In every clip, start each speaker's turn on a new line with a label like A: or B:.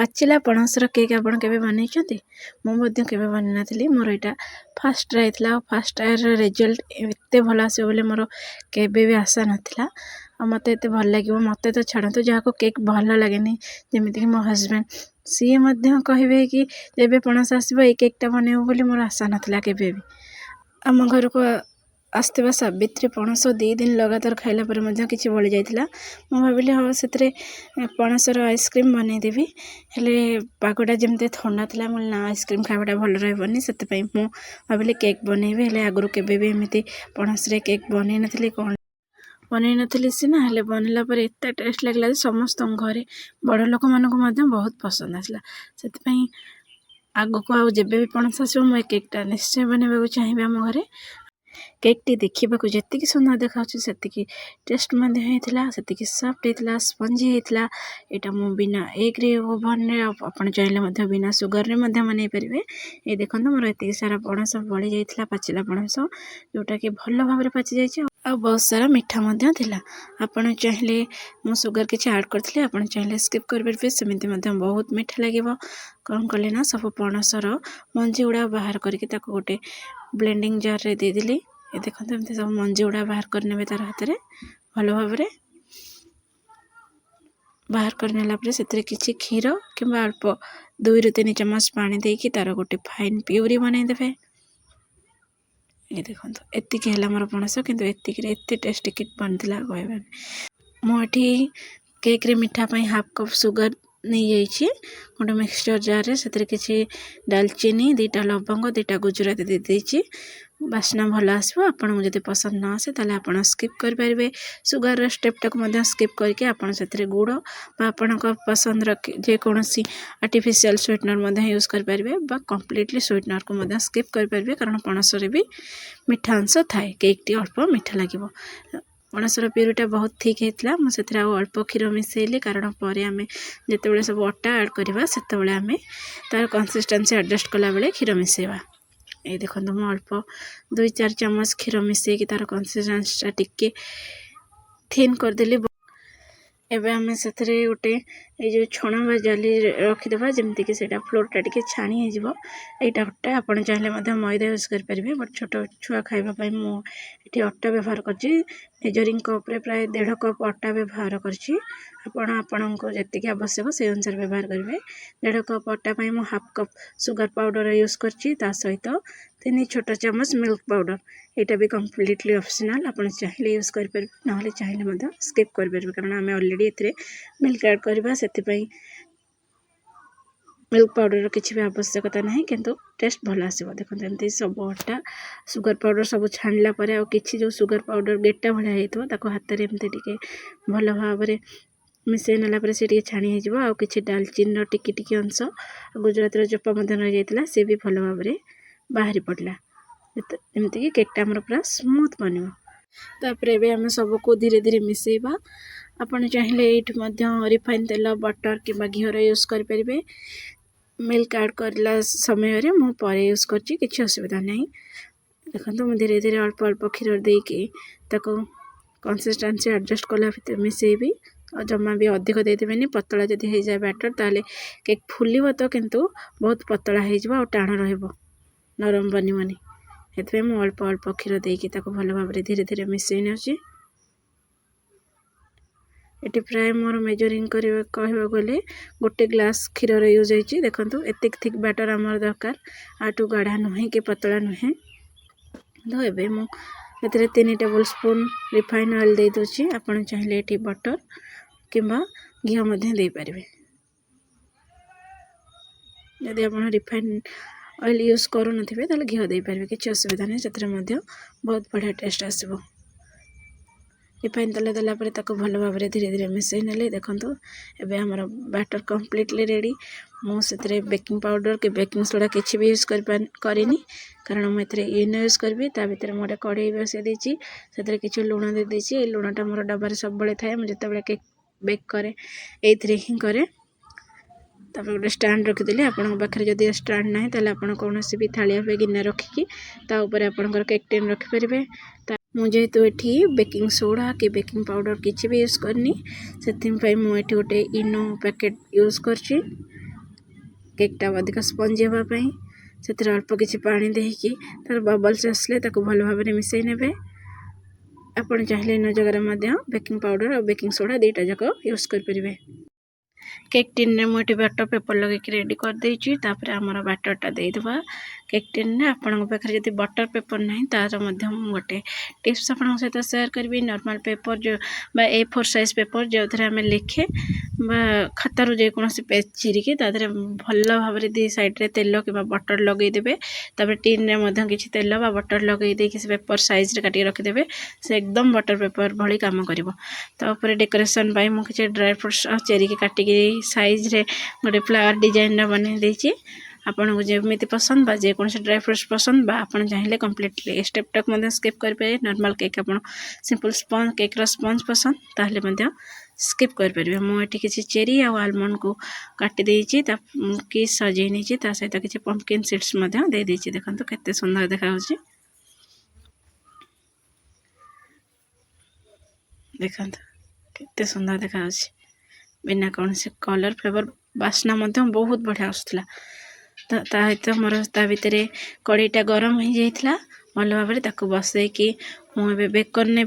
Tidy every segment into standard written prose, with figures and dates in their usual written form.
A: पाचिला पणसर cake आपण केबे बनैछंती मु मध्य केबे बनै नथिली मोर एटा फर्स्ट ट्राई थिला फर्स्ट ट्राई रे रिजल्ट एते भल आसे बोले मोर केबे भी आशा नथिला मते एते भल लागिवो मते तो छाडंतु जाको केक भल लागेनी जेमिति कि मो हस्बैंड सी मध्य कहबे कि जेबे पणस आसीबो ए केकटा बनेबो बोली मोर आशा नथिला केबे भी आम घर को आसवा सावित्री पणस 2 दिन लगातार खाइला पर मध्य किछि बळि जाइतिला मु भाबिले हो सेतरे पणसर आइसक्रीम बनैदेवी हेले पागटा जेमते ठंडा थिला मु ना आइसक्रीम खाइबाटा भल रहबनी सेते पई मु भाबिले केक बनैबे हेले आगरु केबे भी एमिति पणस रे केक बनै नथिली कोन बनै नथिली सिना हेले बनला पर एते टेस्ट लागला समस्त घरे बड़ लोक मानको मध्य बहुत पसंद आसला सेते पई आगो को आ जेबे भी पणस आसो मु केकटा निश्चय बनेबा चाहिबे हम घरे केक टी देखिबा को जतिकी सुंदर देखाउछ सेतिकी टेस्ट मध्ये हेतिला सेतिकी सॉफ्ट हेतिला स्पंजी हेतिला एटा मु बिना एग रे ओवन रे आपण चाहिले मध्ये बिना सुगर रे मध्ये बनै परिबे ए देखंतो मोर एतिकी सारा पणस बळि जाइतिला पाचिला पणस जोटा कि भल भाबरे पाचि जाइछ आ बहुत सारा मीठा मध्ये थिला आपण चाहिले मु सुगर किछि ऐड करथले आपण चाहिले स्किप कर परबे सेमिति मध्ये बहुत मीठा लागिवो कोन कले ना सब पणसर मंजी उडा बाहर करके ताको गोटे ब्लेंडिंग जार रे दे दिली ए देखंतो एमते सब मंजी उडा बाहर करनेबे तार हाथ रे भलो भाबरे बाहर करनेला पर सेतरे किछि क्षीर किबा अल्प 2 रु 3 चम्मच पानी देकी तार गोटे फाइन प्यूरी बनै देबे ए देखंतो एतिकी हैला मोर पणस किंतु एतिकी रे एते टेस्टी केक बनथिला कहबा मो एठी केक रे मिठा पई हाफ कप सुगर नहीं जाइए गोटे मिक्सचर जार रे सेतरे किछि दालचीनी 2टा लवंग 2टा गुजराती दे देछि बास्ना भल आसो आपन जदि पसंद न आसे ताले आपन स्किप कर परिबे सुगर रो स्टेप तक मध्य स्किप करके आपन सेतरे गुड़ बा आपन को पसंद रो जे कोनोसी आर्टिफिशियल स्वीटनर मध्य यूज कर परिबे बा कंप्लीटली स्वीटनर को मध्य स्किप कर परिबे कारण पणस रे भी मीठा अंश थाए केक टी अल्प मीठा लागिवो पणसर प्यूरीटा बहुत ठीक हेतला मु सेतरा अल्प क्षीर मिसेइली कारण परे आमे जेतेबेले सब अटा ऐड करबा सेतेबेले आमे तार कंसिस्टेंसी एडजस्ट कला बेले क्षीर मिसेबा ए देखंतो मु अल्प 2-4 चम्मच क्षीर मिसे कि तार कंसिस्टेंसी टिके थिन कर देली एबे आमे सेतरे गोटे ए जो छणा बा जाली रखि देबा जेमति कि सेटा फ्लोर टा टिके छाणी हे जिवो एटा अट्टा आपण चाहिले मध्ये मैदा यूज कर परिबे बट छोट छुआ खाइबा पई मु एठी अट्टा व्यवहार करछि मेजरिंग कप रे प्राय 1.5 कप अट्टा व्यवहार करछि आपण को जतिक आवश्यक से अनुसार व्यवहार करिवे 1.5 कप अट्टा पई मु half cup sugar powder use करछि ता सहित 3 छोटा चम्मच मिल्क पाउडर एटा भी कंप्लीटली ऑप्शनल आपण चाहिले यूज कर परबे नहले चाहिले मध्ये स्किप कर परबे कारण हमें ऑलरेडी एथरे मिल्क ऐड करबा सेति पई मिल्क पाउडर किछि भी आवश्यकता नहीं किंतु टेस्ट भल आसीबो देखंत एमती सब अट्टा सुगर पाउडर सब छाणला परे आ किछि जो सुगर पाउडर गेटा भला हेतो ताको हाथ रे एमती टिके भल भाबरे मिसे नला पर से टिके छाणी हे जिवो आ किछि दालचीनी रो टिकी टिकी अंश गुजराती रो चोपा मध्ये रह जायतिला से भी भल भाबरे बाहरी पडला एमती कि केकटा हमर पूरा स्मूथ बनिवो तापरे बे हम सब को धीरे धीरे मिसेबा आपण चाहिले एठ मध्य रिफाइन तेल बटर किबा घी रो यूज कर परिबे मिल्क ऐड करला समय रे मु परे यूज करछि किछि असुविधा नहीं देखंतो मु धीरे धीरे अल्प अल्प क्षीर देके ताको कंसिस्टेंसी एडजस्ट कला भीतर मिसेबी और जमा भी अधिक दे देबेनी पतला जदी हे जाय बैटर ताले केक फुलिबो तो किंतु बहुत पतला हे जिवो और टाण रहइबो नरम बनिवनी हेतबे मु अल्प अल्प क्षीर देके ताको भलो भाबरे धीरे धीरे मिसेइ नेछि एटी प्राय मोर मेजरिंग करबा कहबा गले गोटे ग्लास क्षीर रे यूज होइछि देखंतु एतिक थिक बैटर हमर दरकार आटू गाढ़ा नहे के पतला नहे तो एबे मु एतरे 3 टेबल स्पून रिफाइन ऑयल दे दोछि आपण चाहिले एटी बटर किबा घी मध्ये दे परिबे यदि आपण रिफाइन ऑयल यूज करू नथिबे ताले घी दे परिबे किछि असुविधा नै सेतरे मध्ये बहुत बढ़िया टेस्ट आसीबो रिफाइन तेल देला पर ताको भलो भाबरे धीरे धीरे मिसेइ नेले देखंतु एबे हमर बैटर कंप्लीटली रेडी मु सेतरे बेकिंग पाउडर के बेकिंग सोडा किछि भी यूज करिनी कारण म एतरे इनो यूज करबी ता भीतर मोडे कढ़ाई बसे देछि सेतरे किछि लूण दे देछि ए लूणटा मोर डब्बा रे सब बळे थाए म जते बळे केक बेक करे एथरे ही करे तापर गोटे स्टैंड रखी देली आपन पाखरे जदि स्टैंड नाही ताले आपन कोनोसी भी थालिया पे गिन्ना रखिकी ता ऊपर आपन केक टिन रखि परिबे मु जेहेतु एठी बेकिंग सोडा के बेकिंग पाउडर किछि भी यूज करनी सेथिं पई मु एठी गोटे इनो पैकेट यूज करछि केकटा अधिक स्पंजी हाँपाई से अल्प किसी पानी देकी तार बबल्स आसले भल भाव में मिसई ने आपड़ चाहिए इन जगह बेकिंग पाउडर और बेकिंग सोडा दुईटा जाक यूज करें। केक टिन में मुझे बैटर पेपर लगे रेडी कर देची आमर बैटरटा देदेबा केक टिन में आपण पाखे जब बटर पेपर ना तार गोटे टिप्स आपण सहित शेयर करी। नॉर्मल पेपर जो A4 साइज पेपर जो थे आम लिखे खातार जेकोसी पेज चिरिकी भल भाव दी साइड्रे तेल कि बटर लगेदेवे टिन में किसी तेल बा बटर लगे से पेपर साइज रे काटिक रखिदेवे से एकदम बटर पेपर भली काम कर। डेकोरेशन मुझे ड्राई फ्रूट्स और चेरी की काटिकी साइज रे गोटे फ्लावर डिजाइन बन देती आपन को जमी पसंद बा जेकोसी ड्राई फ्रूट्स पसंद बा आपन चाहिए कम्प्लीटली स्टेप तक स्किप करेंगे। नॉर्मल केक आप सिंपल स्पंज केक स्पंज पसंद ताहले स्किप करेंगे। मुझे किसी चेरी और आलमंड को काटी देती कि सजे नहीं सहित किसी पंपकिन सीड्स दे देती देखो केते सुंदर देखा देखो केते सुंदर देखा बिना कौन से कलर फ्लेवर बास्ना बहुत बढ़िया आसूला। तो मोर ता भितर कड़ईटा गरम हो जाइथिला भल भाव में बसैकी मुझे बेक करने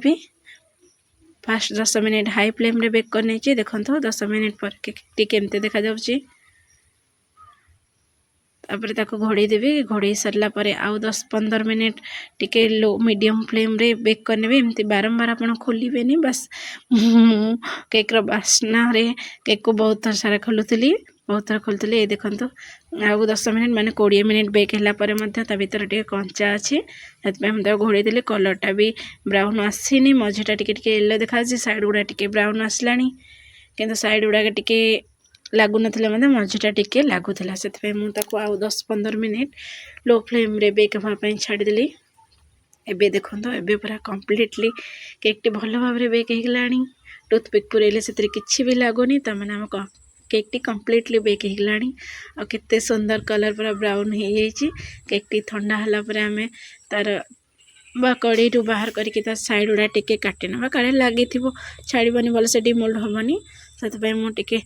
A: फास्ट 10 मिनट हाई फ्लेम रे बेक करने देखो 10 मिनट पर केक केमते देखा जाउची तापर ताको घोड़े देवी घोड़े सरला परे आउ 10-15 मिनट टिके लो मीडियम फ्लेम रे बेक करने एमती बारंबार आप खोलें बस केक रो बास्ना रे केक को बहुत थर सारा खोलुली बहुत थर खोलुली ये देखो आउ 10 मिनट माने 20 मिनट बेक है भीतर टे कंचा अच्छी से घोड़े देले कलरटा भी ब्राउन आसीनी मझीटा टिके येलो देखा साइड गुड़ा टिके ब्राउन आसला किंतु साइड गुड़ा टिके लागू नथिला मझीटा टिके लागुला से आउ 10-15 मिनट लो फ्लेम रे बेक हाँपाई छाड़देली। एबे देखो एबे पूरा कम्प्लीटली केकटी भल भाव में बेक होगला टूथपिक पुरेले से किसी भी लगुनि तमें आम केकटी कम्प्लीटली बेक होगला और केते सुंदर कलर पूरा ब्राउन हो जाइए। केकटी ठंडा है आम तार बा कड़ई रू बाहर करके साइड गुड़ा टिके काटी ना काले लगी छाड़बनी भल से डिमोल्ड हेनी से मुझे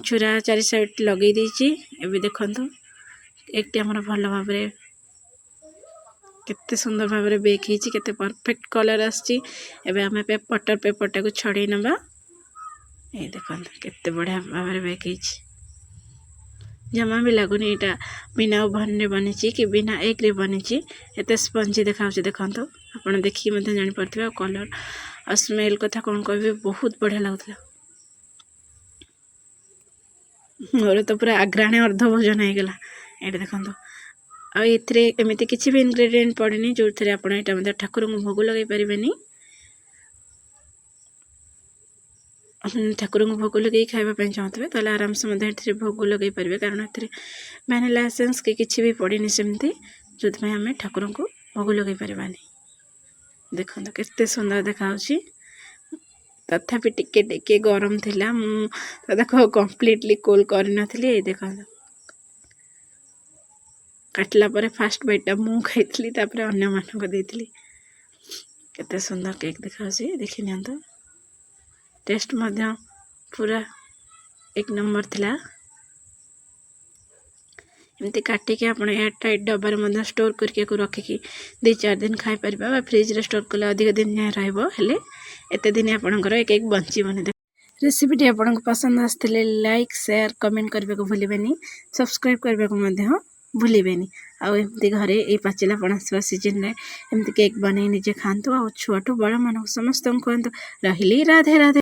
A: छुरा 4 साइड लगे देती। एबे देखो केकटी आमर भल भाव में केते सुंदर भाव में बेक होती केते परफेक्ट कलर आसी आम बटर पेपरटा को छड़े नवा ये देखो केते बढ़िया भाव में बेक होती जमा भी लगुनि यहाँ बिना ओभन रे बनी कि बिना एग रे बनी एत स्पंजी देखा देखो आप देखिए जानीपे कलर और स्मेल कथा कौन कह बहुत बढ़िया लगुला मोर तो पूरा आग्राणी अर्ध भोजन होगला ये देखो आमती किसी भी इनग्रेडिएंट पड़े जो थे आप ठाकुर को भोग लगे पारे ठाकुर को भोग लगे खावाई चाहते तो आराम से भोग लगे पारे कारण ए वैनिला एसेंस कि किसी भी पड़े सेमती जो आम ठाकुर को भोग लगे पारानी देखो केते सुंदर देखा तथापि टिके टिके गरम थिला देखो कम्प्लीटली कोल कर नी देखो काटला पर फास्ट बाइटा मु खाई अन्य मानक देती केते सुंदर केक देखा देखी नि टेस्ट पूरा एक नंबर थिला एमती काटिके आप एयर टाइट डब्बार स्टोर करके रखिकी 2-4 दिन खाई पार फ्रिज रे स्टोर कले अधिक दिन जाए रही एत दिन आपंकर एक एक बचीबनी। रेसिपीटी आपको पसंद आसते लाइक शेयर कमेंट करने को भूलें सब्सक्राइब करने को भूलें आमती घरे ये पाचिला पणास सीजन में एमती केक बन निजे खातु आ छुआठू बड़ मान समस्त कहतु रही राधे राधे।